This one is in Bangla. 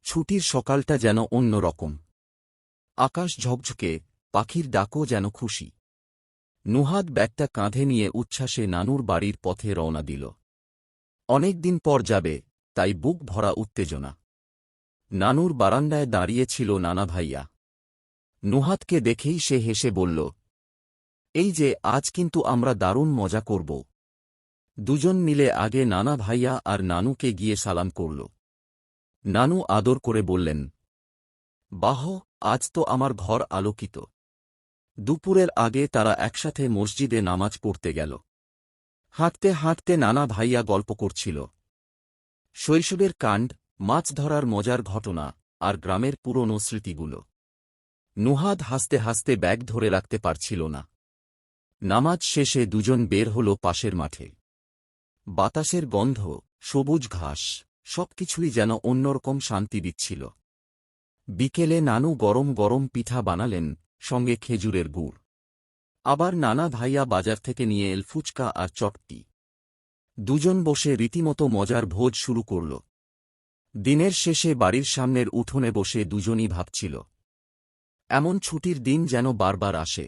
ছুটির সকালটা যেন অন্যরকম। আকাশ ঝকঝকে, পাখির ডাকও যেন খুশি। নুহাদ ব্যাগটা কাঁধে নিয়ে উচ্ছ্বাসে নানুর বাড়ির পথে রওনা দিল। অনেক দিন পর যাবে, তাই বুক ভরা উত্তেজনা। নানুর বারান্দায় দাঁড়িয়ে ছিল নানা ভাইয়া। নুহাদকে দেখেই সে হেসে বলল, এই যে আজ কিন্তু আমরা দারুণ মজা করব। দুজন মিলে আগে নানা ভাইয়া আর নানুকে গিয়ে সালাম করল। নানু আদর করে বললেন, বাহ, আজ তো আমার ঘর আলোকিত। দুপুরের আগে তারা একসাথে মসজিদে নামাজ পড়তে গেল। হাঁটতে হাঁটতে নানা ভাইয়া গল্প করছিল শৈশবের কাণ্ড, মাছ ধরার মজার ঘটনা আর গ্রামের পুরনো স্মৃতিগুলো। নুহাদ হাসতে হাসতে ব্যাগ ধরে রাখতে পারছিল না। নামাজ শেষে দুজন বের হল পাশের মাঠে। বাতাসের গন্ধ, সবুজ ঘাস, সবকিছুই যেন অন্যরকম শান্তি দিচ্ছিল। বিকেলে নানু গরম গরম পিঠা বানালেন, সঙ্গে খেজুরের গুড়। আবার নানা ভাইয়া বাজার থেকে নিয়ে এল ফুচকা আর চটপটি। দুজন বসে রীতিমতো মজার ভোজ শুরু করল। দিনের শেষে বাড়ির সামনের উঠোনে বসে দুজনই ভাবছিল, এমন ছুটির দিন যেন বারবার আসে।